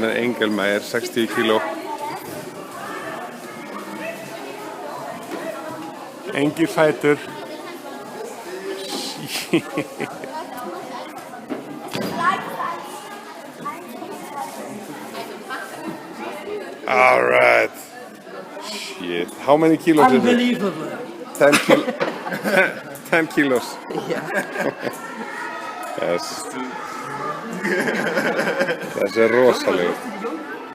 Hann Engelmeier, 60 kíló. Engir fætur. All right. Shit. How many kilos is it? Unbelievable. 10 kilos. Yeah. Yes. Þessi rosalegur.